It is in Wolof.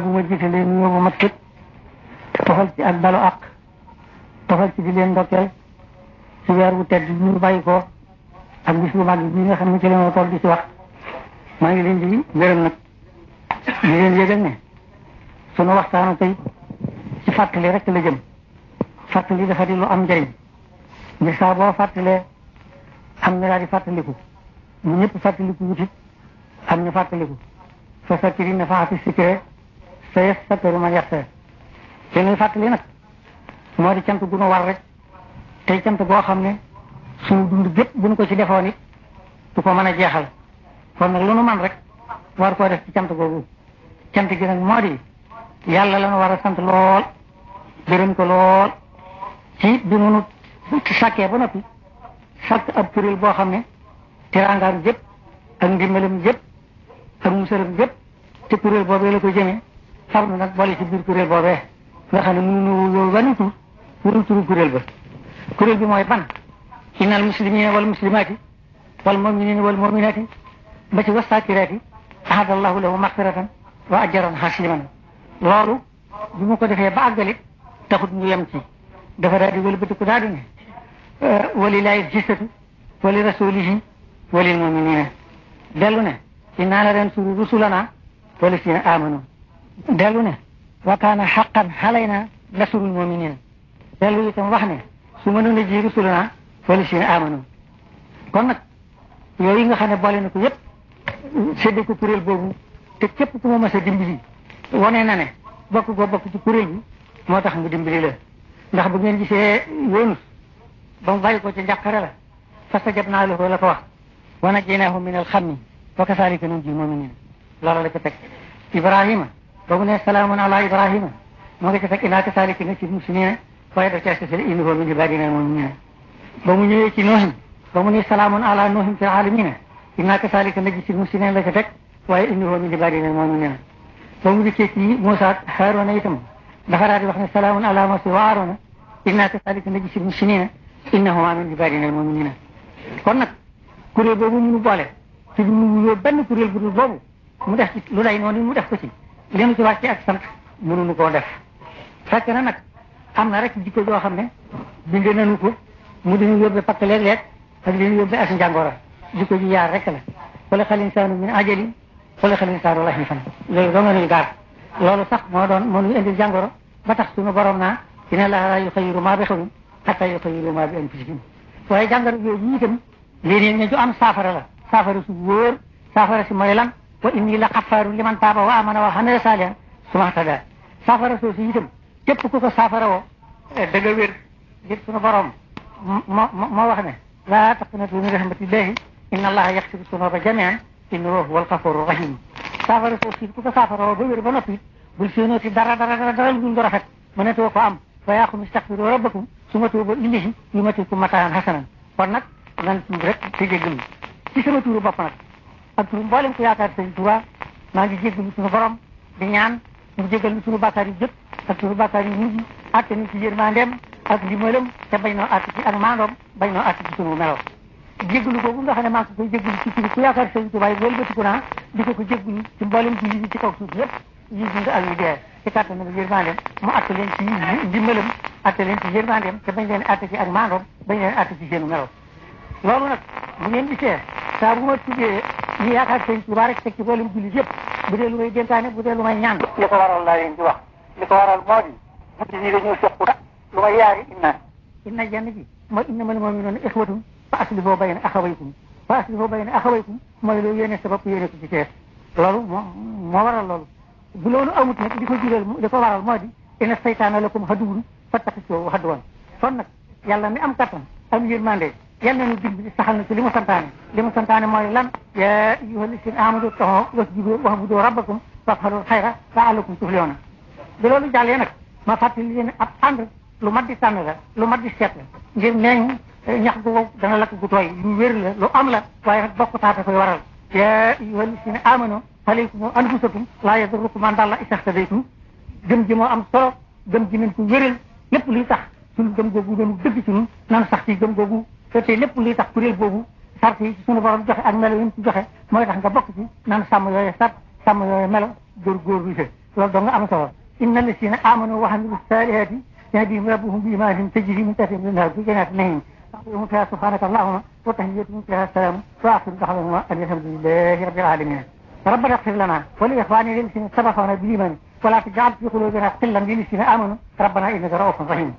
bu ma jiitalee nuyoo bu mat képp tofal ci ak balu ak tofal ci di leen ndokkeel ci weer wu tedd bi ñu bàyyi ko ak bis bu mag bi nga xam ne ci leen toll di ci wax maa ngi leen di gërëm nag di leen yëgal ne sunu waxtaanu tey ci fàttali rek la jëm fàttali dafa di lu am njëriñ ngir saa boo fàttalee am na daal di fàttaliku ñu ñëpp fàttaliku wutit am ñu fàttaliku fa sakkiri nafaati sikre sa yes sakkaru man yaxsee te ñuy fàttali nag moo di cant gu nu war rek tey cant goo xam ne suñu dund gépp bu ñu ko ci defoon it du ko mën a jeexal kon nag lu nu man rek war koo def ci cant googu cant gi nag moo di yàlla la nu war a sant lool gërëm ko lool ci bi mu nu sàkkee ba noppi sàkk ab kuréel boo xam ne teraangaam jëpp ak ndimbalam jëpp ak musalam jëpp te kuréel boobee la ko jëmee far na nag boole ci biir kuréel boobee nga xam ne mënuñu yow benn tur wurul turu kuréel ba kuréel bi mooy ban innal muslimina wal muslimaati wal muminina wal muminaati ba ci wasaakiraati ahadallahu lahu maxfiratan wa ajran hasiman loolu bi mu ko defee ba àggalit taxut ñu yem ci dafa daal di wëlbatiku daal di ne walillahi jissatu wali rasulihi walil muminina dellu ne inna la nansuru rusulana walladina amanu dellu ne wa kaana haqqan alayna nasrul muminina dellu itam wax ne su mënoon a ji rusulana walladina amanu kon nag yooyu nga xam ne boole na ko yëpp séddee ko kuréel boobu te képp ku ma mës a dimbali wane na ne bokk goo bokk ci kuréel bi moo tax mu dimbali la ndax bu ngeen gisee Yunus ba mu bàyyi ko ci njàqare la fastajabnaa lahu la ko wax wa najjaynaahu min al-ghammi wa kazaalika nunjil mu'miniin loolu la ko teg Ibrahima ba mu ne salaamun ala Ibrahima moo ngi ci teg innaa kazaalika najzil muhsiniin waaye daf caa sësale innahu min ibaadinaa al-mu'miniin ba mu ñëwee ci Nuuhin ba mu ne salaamun ala Nuuhin fil aalamiin innaa kazaalika najzil muhsiniin la ko teg waaye innahu min ibaadinaa al-mu'miniin ba mu dikkee ci Muusaa ak Haaruuna itam dafa daal di wax ne salaamun ala Muusaa wa Haaruuna innaa kazaalika najzil muhsiniin innahumaa min ibaadinaa al-mu'miniin kon nag kuréel boobu mënu boole ci du ñu benn kuréel bu dul boobu mu def ci lu lay noonu mu def ko ci li mu ci wàcce ak sant mënuñu koo def fekk na nag am na rek jikko joo xam ne bind nañu ko mu dañu yóbbe pakk léeg-léeg ak li ñu yóbbe ak njàngoro jikko ji yaar rek la xuliqal insaanu min ajalin xuliqal insaanu da'iifan loolu doo nga nuy gaar loolu sax moo doon moo nuy indil jàngoro ba tax suñu borom naa inna llaaha laa yughayyiru maa bi qawmin hattaa yughayyiru maa bi anfusihim waaye jàngoro yooyu itam léeg-léeg ne ju am saafara la saafara su wóor saafara si mooy lan wa inni la xafaaru liman taaba wa amana wa amila saalihan summa ihtadaa saafara soosu itam képp ku ko saafara woo da nga wér ngir suñu borom moo wax ne laa taqnatu min rahmatillahi inna allaha yaxfiru zunuuba jamii'an innahu huwal gafuuru rahiim saafara soosu ku ko saafara woo ba wér ba noppi bul séenooti dara lu dul rafet mënatoo ko am fa yaa qawmi istaghfiru rabbakum summa tuubu ilayhi yumatiikum mataan hasanan kon nag nan tuub rek te jéggalu ci sama tuuru bopp nag ak turu mboolem ku yaakaar sëñ Tuubaa maa ngi jéggalu suñu borom di ñaan mu jéggal ñu suñu bàkkaar yi jëpp ak suñu bàkkaar yi mujj àtte ni ci yërmandeem ak ndimbalam te bañ noo àtte ci ak maandoom bañ noo àtte ci suñu melo jéggalu boobu nga xam ne maa ngi koy jéggalu ci turu ku yaakaar sëñ Tuubaa yi wëlbatiku naa di ko jéggalu ci mboolem ci yi ci kaw suuf yëpp yi dund ak yu dee ci kàttan ak yërmandeem mu àtte leen ci ndimbalam àtte leen ci yërmandeem te bañ leen àtte ci ak maandoom bañ leen àtte ci seenu melo loolu nag bu ngeen gisee saa bu ma tuddee ñu yaakaar sëñ Tuubaa rek teg ci boolem jullit yëpp bu dee lu may dénkaane bu dee lu may ñaan li ko waral laa leen di wax li ko waral moo di jullit ñi dañoo sequ lu may yaari inna jenn ji mooy innamal mu'minuuna ixwatun fa aslihu bayna axawaykum mooy loolu yéene sa bopp yéene ko ci tees loolu moo waral loolu bu loolu amut nag di ko jural li ko waral moo di inna saytaana lakum aduwwun fattaxizuuhu aduwwan kon nag yàlla mi am kattan am yërmande yàlla nañu dimbali saxal na ci li mu santaane mooy lan yaa ayyuhal laziina aamanu ittaquu wasjudu wa'budu rabbakum waf'alul xayra la'allakum tuflihuun bi loolu jàllee nag ma fàttali leen ab ànd lu mat di tànn la lu mat di seet la ngir neeñ ñax gu wow dana lakk gu tooy lu wér la lu am la waaye nag bokk taata koy waral yaa ayyuhal laziina aamanu alaykum anfusakum laa yadurrukum man dalla izaa ihtadaytum gëm ji moo am solo gëm ji nañ ko wéral lépp luy tax suñu gëm googu doonu dëgg ci ñun nan sax ci gëm googu te lépp luy tax kuréel boobu sart yi ci sunu borom joxe ak melo yi mu ci joxe mooy tax nga bokk ci nan sàmm yooyu sart sàmm yooyu melo góorgóorlu loolu dong nga am solo inna lasina amanu wa amilu salihati yahdihim rabbuhum bi imanihim tajri min tahtihim al-anhar fi jannatin na'im يوم فيها سبحانك اللهم وتحيتهم فيها السلام واخر دعواهم ان الحمد لله رب العالمين ربنا اغفر لنا ولاخواننا الذين سبقونا بالايمان ولا تجعل في قلوبنا غلا للذين امنوا ربنا انك رؤوف رحيم